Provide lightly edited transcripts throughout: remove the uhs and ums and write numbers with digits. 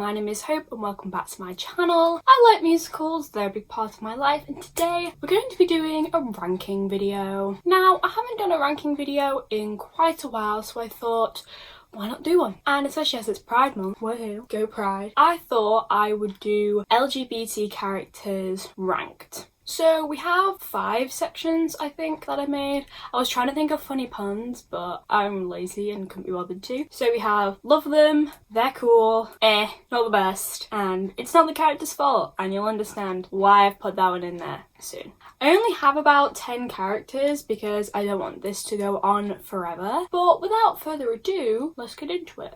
my name is Hope and welcome back to my channel. I like musicals, they're a big part of my life, and today we're going to be doing a ranking video. Now, I haven't done a ranking video in quite a while, so I thought, why not do one? And especially as it's Pride Month, woohoo, go Pride, I thought I would do LGBT characters ranked. So we have 5 sections, I think, that I made. I was trying to think of funny puns, but I'm lazy and couldn't be bothered to. So we have love them, they're cool, not the best, and it's not the character's fault, and you'll understand why I've put that one in there soon. I only have about 10 characters because I don't want this to go on forever, but without further ado, let's get into it.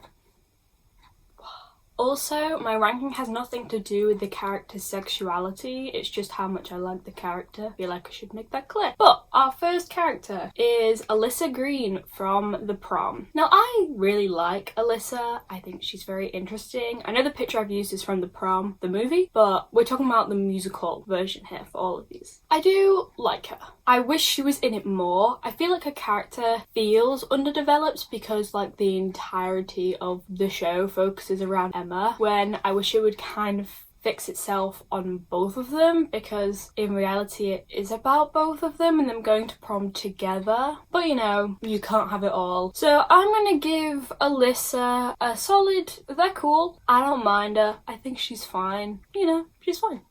Also, my ranking has nothing to do with the character's sexuality, it's just how much I like the character. I feel like I should make that clear. But our first character is Alyssa Green from The Prom. Now, I really like Alyssa. I think she's very interesting. I know the picture I've used is from The Prom, the movie, but we're talking about the musical version here for all of these. I do like her. I wish she was in it more. I feel like her character feels underdeveloped because like the entirety of the show focuses around Emma, when I wish it would kind of fix itself on both of them, because in reality it is about both of them and them going to prom together. But you know, you can't have it all. So I'm gonna give Alyssa a solid, they're cool. I don't mind her. I think she's fine. You know, she's fine.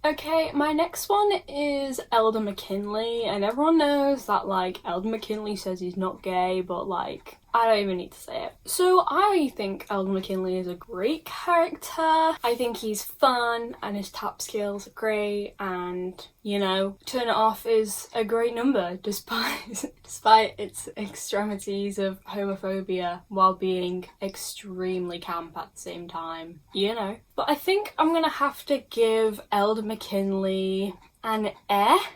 Okay, my next one is Elder McKinley, and everyone knows that like Elder McKinley says he's not gay, but like I don't even need to say it. So I think Elder McKinley is a great character. I think he's fun and his tap skills are great, and you know, Turn It Off is a great number despite its extremities of homophobia while being extremely camp at the same time, you know. But I think I'm gonna have to give Elder McKinley an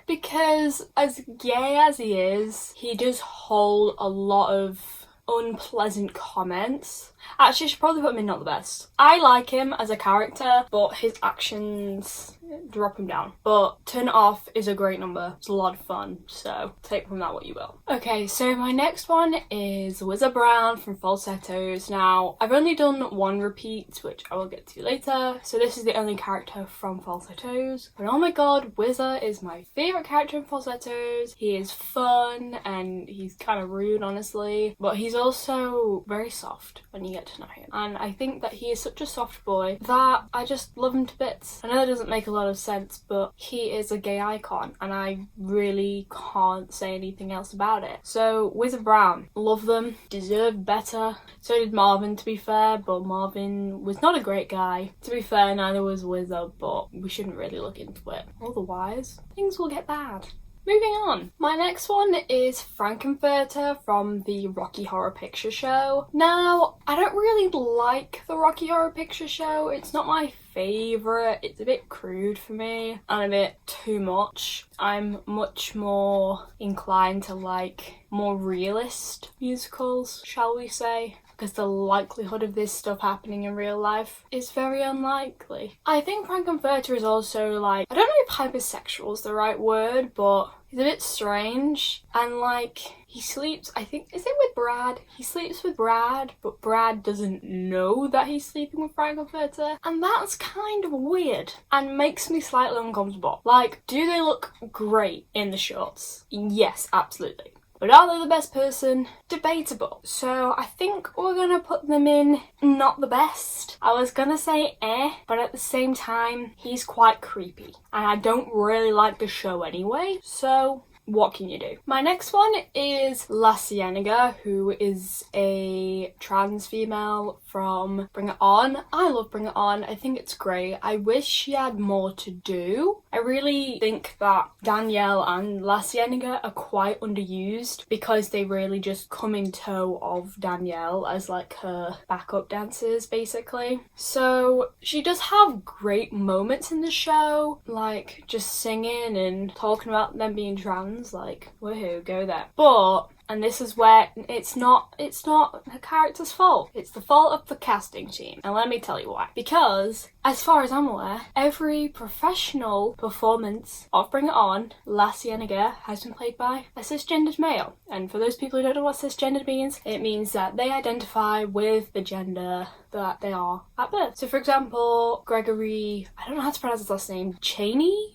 because as gay as he is, he does hold a lot of unpleasant comments. Actually, I should probably put him in not the best. I like him as a character, but his actions drop him down. But Turn It Off is a great number. It's a lot of fun, so take from that what you will. Okay, so my next one is Wizza Brown from Falsettos. Now, I've only done one repeat, which I will get to later, so this is the only character from Falsettos. But oh my god, Wizza is my favourite character in Falsettos. He is fun, and he's kind of rude, honestly, but he's also very soft when you get to know him. And I think that he is such a soft boy that I just love him to bits. I know that doesn't make a lot of sense, but he is a gay icon and I really can't say anything else about it. So Wizza Brown, love them, deserve better. So did Marvin, to be fair, but Marvin was not a great guy. To be fair, neither was Wizza, but we shouldn't really look into it. Otherwise, things will get bad. Moving on. My next one is Frankenfurter from the Rocky Horror Picture Show. Now, I don't really like the Rocky Horror Picture Show. It's not my favourite. It's a bit crude for me and a bit too much. I'm much more inclined to like more realist musicals, shall we say, because the likelihood of this stuff happening in real life is very unlikely. I think Frankenfurter is also like, I don't know if hypersexual is the right word, but he's a bit strange, and like he sleeps, I think, is it with Brad? He sleeps with Brad, but Brad doesn't know that he's sleeping with Frankenfurter, and that's kind of weird and makes me slightly uncomfortable. Like, do they look great in the shorts? Yes, absolutely. But are they the best person? Debatable. So I think we're gonna put them in not the best. I was gonna say but at the same time, he's quite creepy. And I don't really like the show anyway, so what can you do? My next one is La Cienega, who is a trans female from Bring It On. I love Bring It On. I think it's great. I wish she had more to do. I really think that Danielle and La Cienega are quite underused because they really just come in tow of Danielle as like her backup dancers, basically. So she does have great moments in the show, like just singing and talking about them being trans, like woohoo, go there. But And this is where it's not her character's fault. It's the fault of the casting team. And let me tell you why. Because, as far as I'm aware, every professional performance of Bring It On, La Cienega has been played by a cisgendered male. And for those people who don't know what cisgendered means, it means that they identify with the gender that they are at birth. So for example, Gregory, I don't know how to pronounce his last name, Chaney?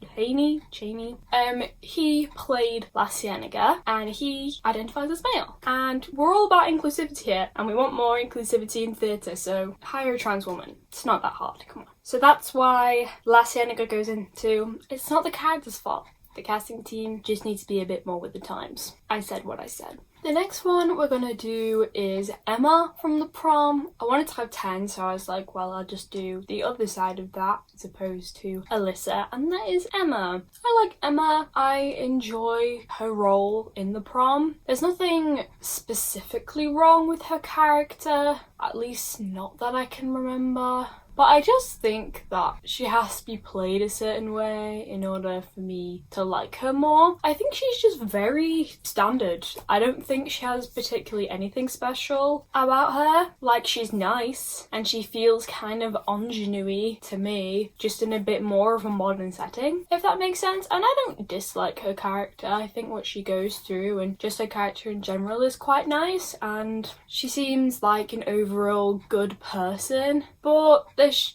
He played La Cienega and he identifies as male. And we're all about inclusivity here and we want more inclusivity in theatre, so hire a trans woman. It's not that hard, come on. So that's why La Cienega goes into, it's not the character's fault. The casting team just needs to be a bit more with the times. I said what I said. The next one we're gonna do is Emma from The Prom. I wanted to have 10, so I was like, well, I'll just do the other side of that as opposed to Alyssa, and that is Emma. I like Emma. I enjoy her role in The Prom. There's nothing specifically wrong with her character, at least not that I can remember. But I just think that she has to be played a certain way in order for me to like her more. I think she's just very standard. I don't think she has particularly anything special about her. Like, she's nice and she feels kind of ingenue to me, just in a bit more of a modern setting, if that makes sense. And I don't dislike her character. I think what she goes through and just her character in general is quite nice, and she seems like an overall good person. But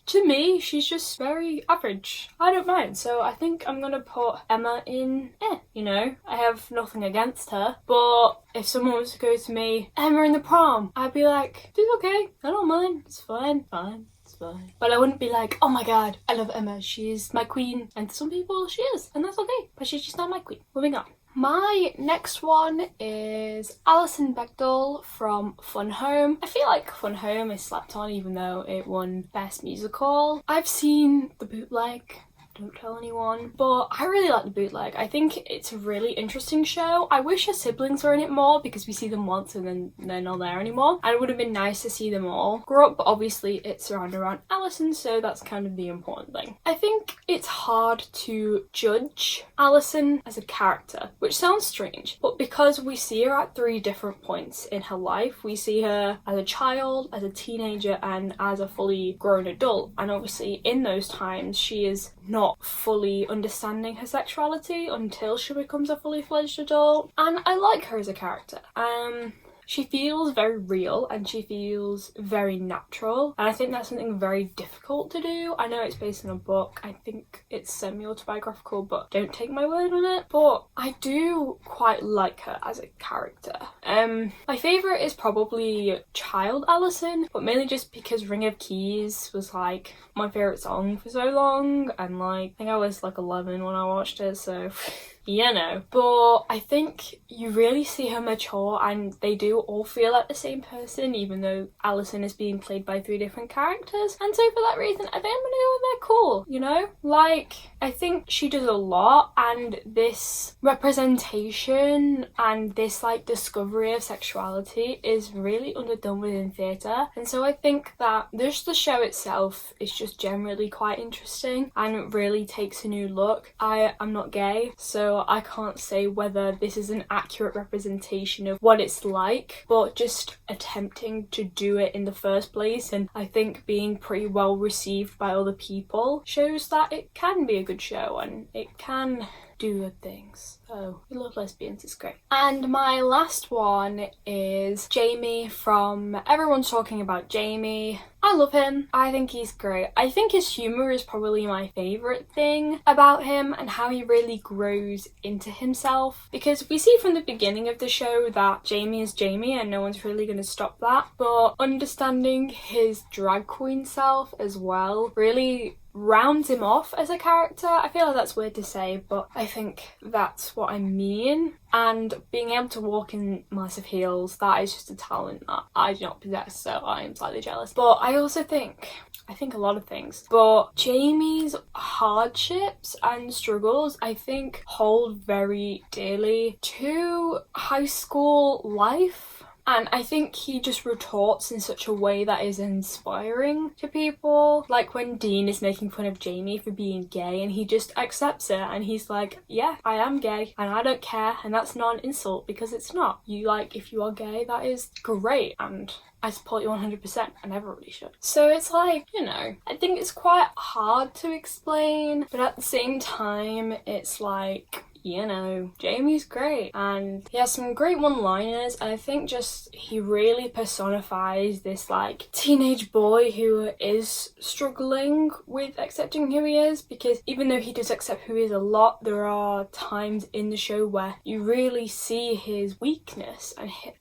to me, she's just very average. I don't mind, so I think I'm gonna put Emma in you know. I have nothing against her, but if someone was to go to me, Emma in The Prom, I'd be like, she's okay, I don't mind, it's fine. But I wouldn't be like, oh my god, I love Emma, she's my queen. And to some people she is, and that's okay, but she's just not my queen. Moving on. My next one is Alison Bechdel from Fun Home. I feel like Fun Home is slept on even though it won Best Musical. I've seen the bootleg. Don't tell anyone. But I really like the bootleg. I think it's a really interesting show. I wish her siblings were in it more because we see them once and then they're not there anymore. And it would have been nice to see them all grow up, but obviously it's surrounded around Alison, so that's kind of the important thing. I think it's hard to judge Alison as a character, which sounds strange, but because we see her at 3 different points in her life. We see her as a child, as a teenager, and as a fully grown adult. And obviously in those times she is not fully understanding her sexuality until she becomes a fully fledged adult, and I like her as a character. She feels very real and she feels very natural, and I think that's something very difficult to do. I know it's based on a book, I think it's semi-autobiographical, but don't take my word on it. But I do quite like her as a character. My favourite is probably Child Alison, but mainly just because Ring of Keys was like my favourite song for so long, and like I think I was like 11 when I watched it, so you know. But I think you really see her mature and they do all feel like the same person, even though Alison is being played by 3 different characters. And so for that reason, I think I'm gonna go with they're cool, you know? Like, I think she does a lot, and this representation and this like discovery of sexuality is really underdone within theatre. And so I think that just the show itself is just generally quite interesting and really takes a new look. I am not gay, so I can't say whether this is an accurate representation of what it's like, but just attempting to do it in the first place, and I think being pretty well received by other people, shows that it can be a good show and it can do good things. Oh, we love lesbians, it's great. And my last one is Jamie from Everyone's Talking About Jamie. I love him. I think he's great. I think his humour is probably my favourite thing about him, and how he really grows into himself. Because we see from the beginning of the show that Jamie is Jamie and no one's really going to stop that. But understanding his drag queen self as well really rounds him off as a character. I feel like that's weird to say, but I think that's what I mean. And being able to walk in massive heels, that is just a talent that I do not possess, so I am slightly jealous. But I also think a lot of things, but Jamie's hardships and struggles I think hold very dearly to high school life. And I think he just retorts in such a way that is inspiring to people. Like when Dean is making fun of Jamie for being gay and he just accepts it and he's like, yeah, I am gay and I don't care, and that's not an insult because it's not. You like, if you are gay, that is great, and I support you 100% and everybody should. So it's like, you know, I think it's quite hard to explain, but at the same time, it's like, you know, Jamie's great and he has some great one-liners, and I think just he really personifies this like teenage boy who is struggling with accepting who he is, because even though he does accept who he is a lot, there are times in the show where you really see his weakness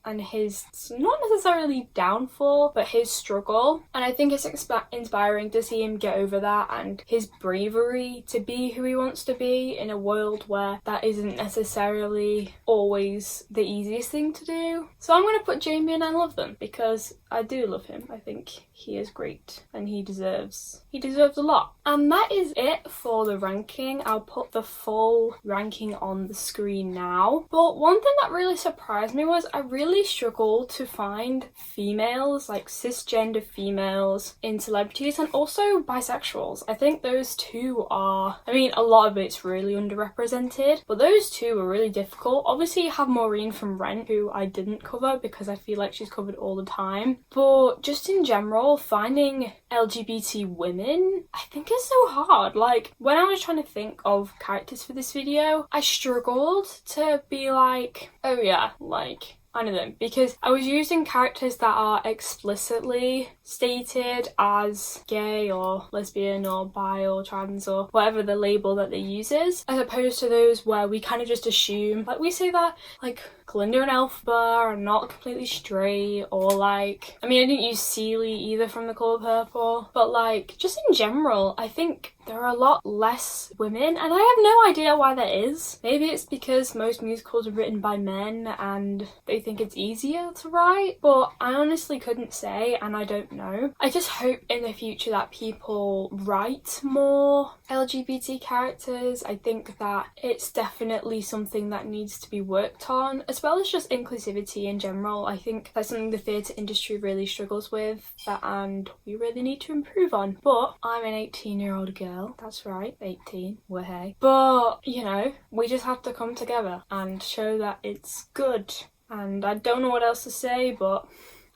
and his not necessarily downfall, but his struggle, and I think it's inspiring to see him get over that and his bravery to be who he wants to be in a world where that isn't necessarily always the easiest thing to do. So I'm going to put Jamie and I love them because I do love him. I think he is great and he deserves a lot. And that is it for the ranking. I'll put the full ranking on the screen now. But one thing that really surprised me was I really struggled to find females, like cisgender females, in celebrities, and also bisexuals. I think those two are, I mean, a lot of it's really underrepresented, but those two are really difficult. Obviously you have Maureen from Rent, who I didn't cover because I feel like she's covered all the time, but just in general, finding LGBT women, I think it's so hard. Like, when I was trying to think of characters for this video, I struggled to be like, oh yeah, like, I know them, because I was using characters that are explicitly stated as gay or lesbian or bi or trans or whatever the label that they use is, as opposed to those where we kind of just assume, like we say that like Glinda and Elphaba are not completely straight, or like, I mean, I didn't use Celie either from The Colour Purple, but like just in general I think there are a lot less women, and I have no idea why that is. Maybe it's because most musicals are written by men and they think it's easier to write, but I honestly couldn't say and I don't know. I just hope in the future that people write more LGBT characters. I think that it's definitely something that needs to be worked on, as well as just inclusivity in general. I think that's something the theatre industry really struggles with, and we really need to improve on. But I'm an 18-year-old girl, that's right, 18, we're hey. But, you know, we just have to come together and show that it's good. And I don't know what else to say, but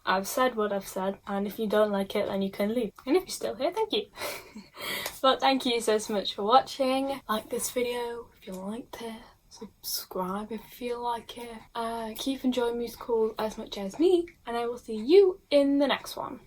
I've said what I've said, and if you don't like it, then you can leave. And if you're still here, thank you. But thank you so much for watching. Like this video if you liked it. Subscribe if you feel like it. Keep enjoying musicals as much as me, and I will see you in the next one.